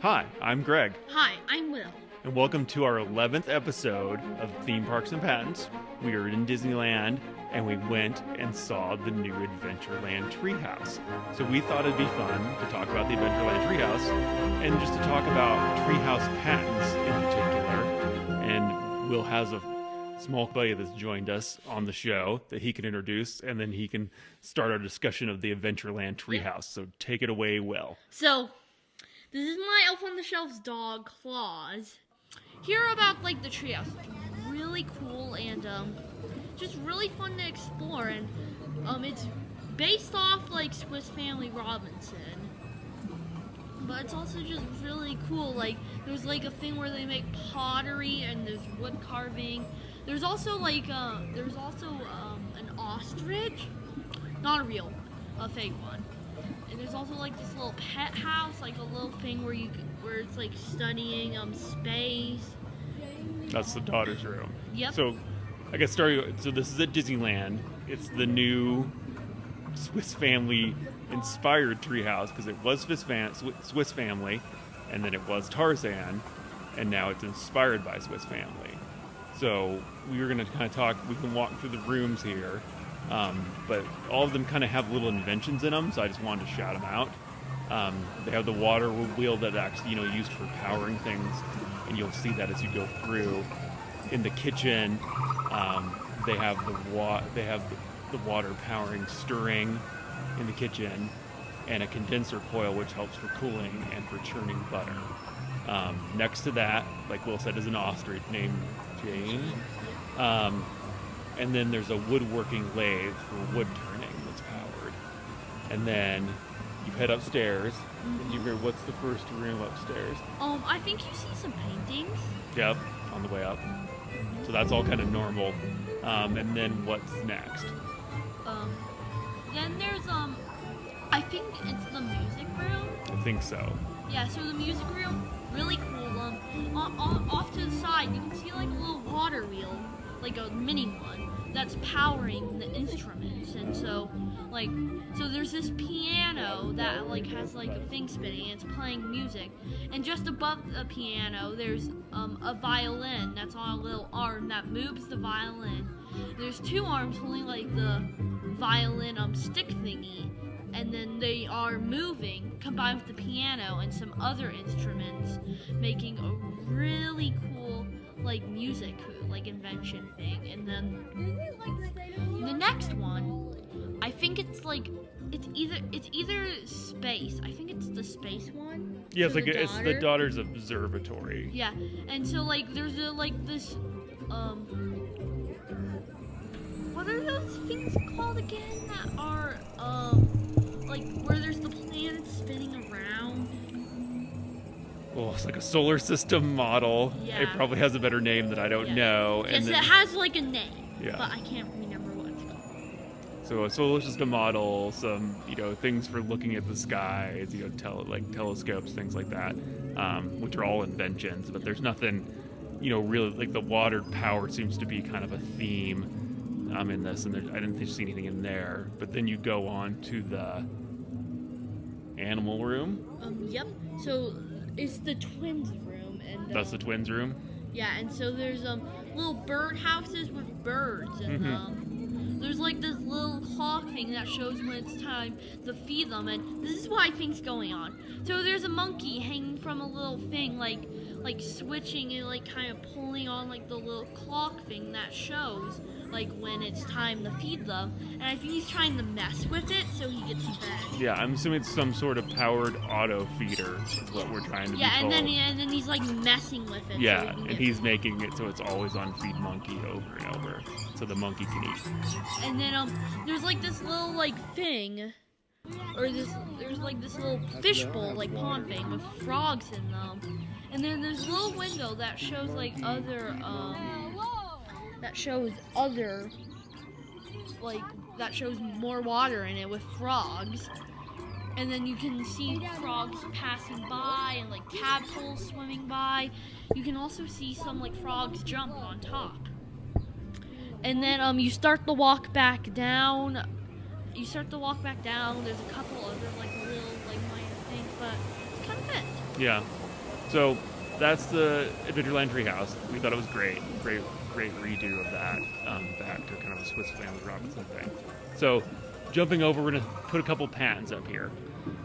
Hi, I'm Greg, Hi, I'm Will. and welcome to our 11th episode of Theme Parks and Patents. We are in Disneyland, and we went and saw the new Adventureland Treehouse. So we thought it'd be fun to talk about the Adventureland Treehouse, and just to talk about Treehouse patents in particular. And Will has a small buddy that's joined us on the show that he can introduce, and then he can start our discussion of the Adventureland Treehouse. So take it away, Will. So, this is my Elf on the Shelf's dog, Claus. Hear about, the treehouse. It's really cool and, just really fun to explore. And, it's based off, Swiss Family Robinson. But it's also just really cool. There's, a thing where they make pottery and there's wood carving. There's also, an ostrich. Not a real one, a fake one. And there's also this little pet house, a little thing where it's studying space. That's the daughter's room. Yep. So, I guess so this is at Disneyland. It's the new Swiss Family inspired treehouse because it was Swiss Family, and then it was Tarzan, and now it's inspired by Swiss Family. So we were going to kind of talk. We can walk through the rooms here. But all of them kind of have little inventions in them, so I just wanted to shout them out. They have the water wheel that actually, used for powering things, and you'll see that as you go through. In the kitchen, they have the water powering stirring in the kitchen, and a condenser coil which helps for cooling and for churning butter. Next to that, like Will said, is an ostrich named Jane. And then there's a woodworking lathe for wood turning that's powered. And then you head upstairs, and you hear, what's the first room upstairs? I think you see some paintings. Yep, on the way up. So that's all kind of normal. And then what's next? Then there's, I think it's the music room. I think so. Yeah, so the music room, really cool. Off to the side, you can see, a little water wheel, a mini one, that's powering the instruments. And so there's this piano that has a thing spinning and it's playing music, and just above the piano there's a violin that's on a little arm that moves the violin. There's two arms holding the violin stick thingy, and then they are moving combined with the piano and some other instruments, making a really cool music invention thing. And then the next one, I think it's either space. I think it's the space one. Yeah, it's the daughter's observatory. Yeah, and so there's this what are those things called again that are where there's the planets spinning around? Well, it's like a solar system model. Yeah. It probably has a better name that I don't know. Yes, and then, it has a name, yeah. but I can't remember what it's called. So a solar system model, some things for looking at the skies, telescopes, things like that, which are all inventions. But there's nothing, really the water power seems to be kind of a theme in this, and I didn't see anything in there. But then you go on to the animal room. Yep. So it's the twins room, and That's the twins room. yeah, and so there's little bird houses with birds, and there's this little clock thing that shows when it's time to feed them, and this is what I think's going on. So there's a monkey hanging from a little thing, like switching and kind of pulling on the little clock thing that shows when it's time to feed them, and I think he's trying to mess with it so he gets fed. Yeah, I'm assuming it's some sort of powered auto feeder is what we're trying to be told. And then he's messing with it. Yeah, so and he's making it so it's always on feed monkey over and over, so the monkey can eat. And then there's this little thing, or there's this little fishbowl pond thing with frogs in them, and then there's a little window that shows that shows more water in it with frogs. And then you can see frogs passing by and tadpoles swimming by. You can also see some frogs jump on top. And then you start to walk back down. There's a couple other little minor things, but it's kind of it. Yeah. So that's the Adventureland Treehouse. We thought it was great, great redo of that, back to kind of a Swiss Family Robinson thing. So jumping over, we're gonna put a couple patents up here.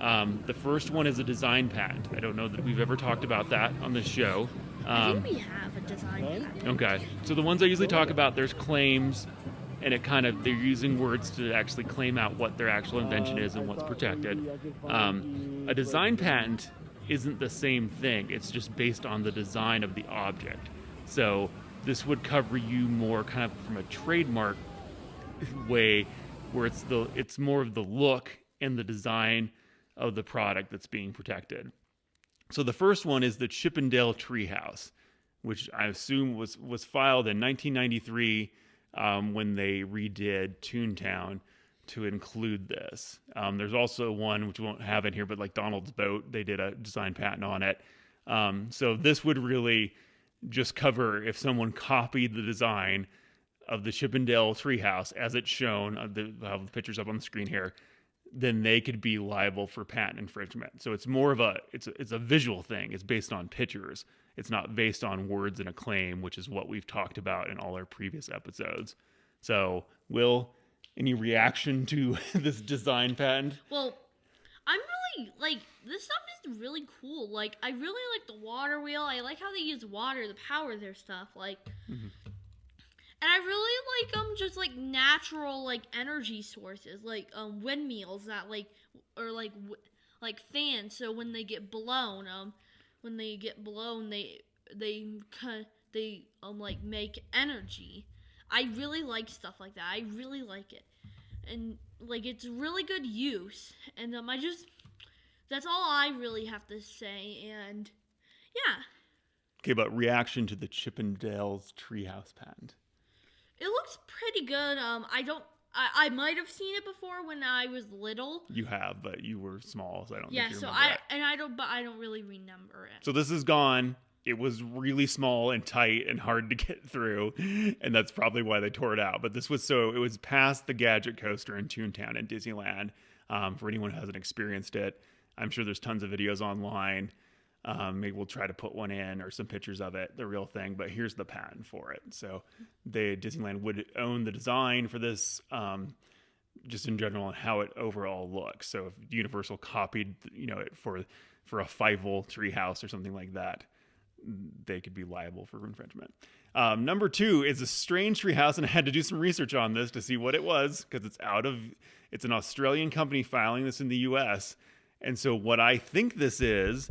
The first one is a design patent. I don't know that we've ever talked about that on this show. I think we have a design patent. Okay, so the ones I usually talk about, there's claims, and they're using words to actually claim out what their actual invention is and what's protected. A design patent isn't the same thing. It's just based on the design of the object. So this would cover you more kind of from a trademark way, where it's more of the look and the design of the product that's being protected. So the first one is the Chippendale Treehouse, which I assume was filed in 1993 when they redid Toontown to include this. There's also one which we won't have in here, but like Donald's Boat, they did a design patent on it. So this would really just cover if someone copied the design of the Chippendale Treehouse as it's shown. I'll have the pictures up on the screen here. Then they could be liable for patent infringement. So it's more of it's a visual thing. It's based on pictures. It's not based on words and a claim, which is what we've talked about in all our previous episodes. So, Will, any reaction to this design patent? Well, I'm really, this stuff is really cool. I really like the water wheel. I like how they use water to power their stuff. Mm-hmm. And I really like just natural energy sources, windmills that or fans. So when they get blown, they make energy. I really like stuff like that. I really like it, and it's really good use. And that's all I really have to say. And yeah. Okay, but reaction to the Chippendale's Treehouse patent. It looks pretty good. I might have seen it before when I was little. You have, but you were small, so I don't think you remember I don't really remember it. So this is gone. It was really small and tight and hard to get through, and that's probably why they tore it out. But it was past the Gadget Coaster in Toontown in Disneyland. For anyone who hasn't experienced it, I'm sure there's tons of videos online. Maybe we'll try to put one in or some pictures of it, the real thing, but here's the patent for it. So Disneyland would own the design for this, just in general, and how it overall looks. So if Universal copied, it for a Fievel Treehouse or something like that, they could be liable for infringement. Number 2 is a strange treehouse, and I had to do some research on this to see what it was, because it's an Australian company filing this in the US. And so what I think this is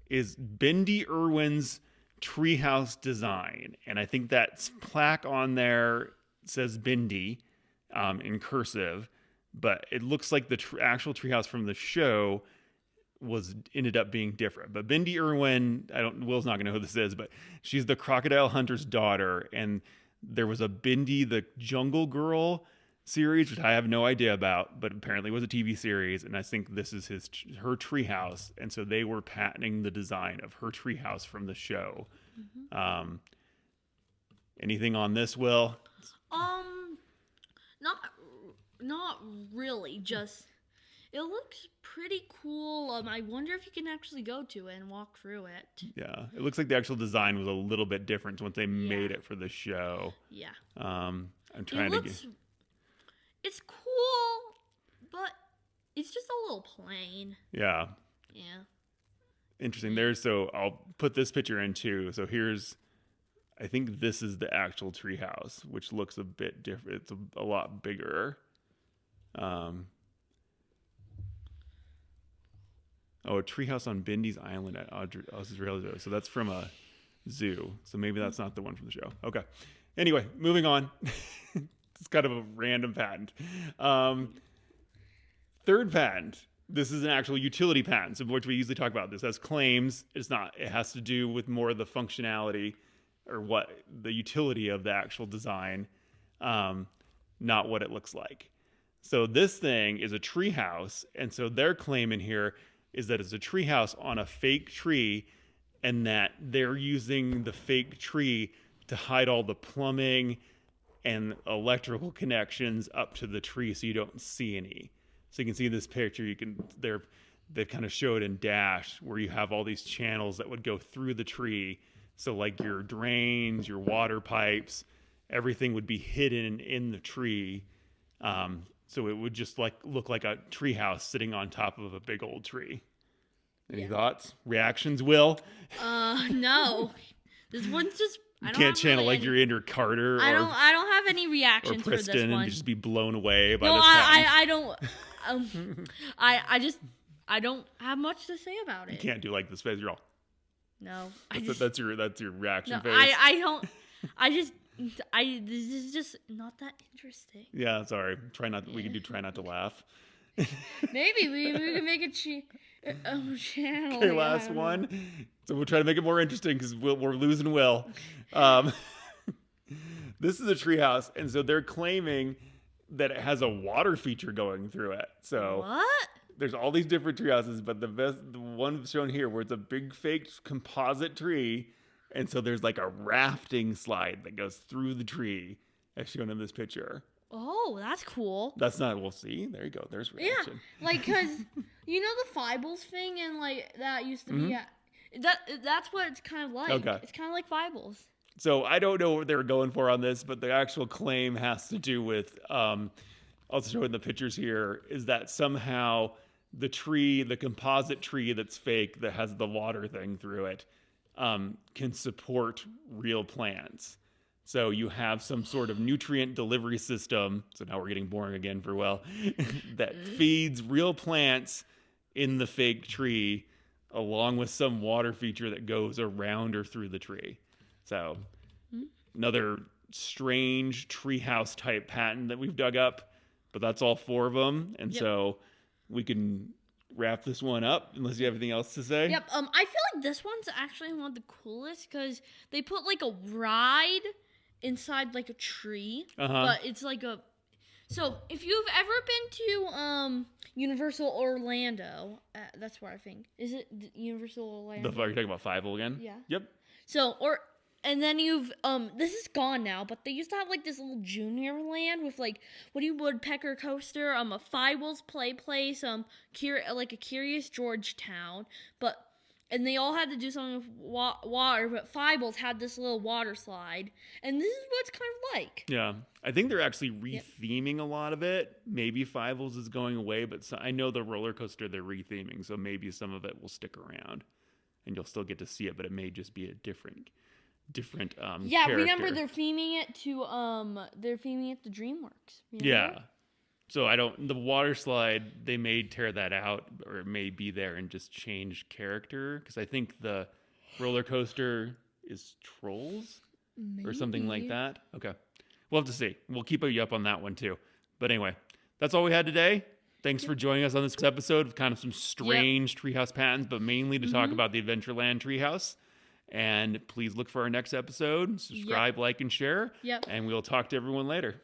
Bindi Irwin's treehouse design. And I think that plaque on there says Bindi in cursive, but it looks like the actual treehouse from the show ended up being different. But Bindi Irwin, Will's not going to know who this is, but she's the crocodile hunter's daughter. And there was a Bindi the Jungle Girl series, which I have no idea about, but apparently was a TV series, and I think this is her treehouse, and so they were patenting the design of her treehouse from the show. Mm-hmm. Anything on this, Will? Not really. Just it looks pretty cool. I wonder if you can actually go to it and walk through it. Yeah, it looks like the actual design was a little bit different once they made it for the show. Yeah. I'm trying to get. It's cool, but it's just a little plain. Yeah. Yeah. Interesting. So I'll put this picture in too. So I think this is the actual treehouse, which looks a bit different. It's a lot bigger. A treehouse on Bindi's Island at Australia. So that's from a zoo. So maybe that's not the one from the show. Okay. Anyway, moving on. It's kind of a random patent. Third patent. This is an actual utility patent, of which we usually talk about. This has claims. It's not. It has to do with more of the functionality or what the utility of the actual design, not what it looks like. So this thing is a tree house, and so their claim in here is that it's a tree house on a fake tree, and that they're using the fake tree to hide all the plumbing and electrical connections up to the tree, so you don't see any. So you can see in this picture, they've kind of showed in Dash where you have all these channels that would go through the tree. So like your drains, your water pipes, everything would be hidden in the tree. So it would just like look like a treehouse sitting on top of a big old tree. Any thoughts? Reactions, Will? No. This one's just. You can't channel like you're Andrew Carter. I don't have any reactions for this one. And just be blown away by this. I don't. I don't have much to say about it. You can't do like this face. You're all. No. That's your reaction face. I don't. This is just not that interesting. Yeah, sorry. We can do try not to laugh. Maybe we can make a channel. Okay, last one. So we'll try to make it more interesting because we're losing Will. This is a treehouse, and so they're claiming that it has a water feature going through it. So what? There's all these different treehouses, but the one shown here where it's a big fake composite tree, and so there's like a rafting slide that goes through the tree, as shown in this picture. Oh, that's cool. That's not. We'll see. There you go. There's reaction. Yeah, like because you know the Fibles thing, and like that used to be that's what it's kind of like. Okay. It's kind of like Fibles. So I don't know what they were going for on this, but the actual claim has to do with. I'll show in the pictures here is that somehow the tree, the composite tree that's fake that has the water thing through it, can support real plants. So you have some sort of nutrient delivery system. So now we're getting boring again for Will. That feeds real plants in the fake tree, along with some water feature that goes around or through the tree. So another strange treehouse type patent that we've dug up, but that's all 4 of them. And so we can wrap this one up unless you have anything else to say. Yep. I feel like this one's actually one of the coolest because they put like a ride inside like a tree, but it's like a. So if you've ever been to Universal Orlando, that's where I think is it Universal Orlando. Are you talking about Fievel again? Yeah. Yep. So and then you've this is gone now, but they used to have like this little junior land with like Woody Woodpecker coaster, a Fievel's play place, like a Curious Georgetown, and they all had to do something with water, but Fievel's had this little water slide, and this is what it's kind of like. Yeah, I think they're actually re-theming a lot of it. Maybe Fievel's is going away, but I know the roller coaster they're re-theming, so maybe some of it will stick around, and you'll still get to see it, but it may just be a different character. Remember they're theming it to DreamWorks. Yeah. So the water slide, they may tear that out or it may be there and just change character. Because I think the roller coaster is Trolls or something like that. Okay. We'll have to see. We'll keep you up on that one too. But anyway, that's all we had today. Thanks for joining us on this episode of kind of some strange treehouse patents, but mainly to talk about the Adventureland Treehouse. And please look for our next episode. Subscribe, like, and share. Yep. And we'll talk to everyone later.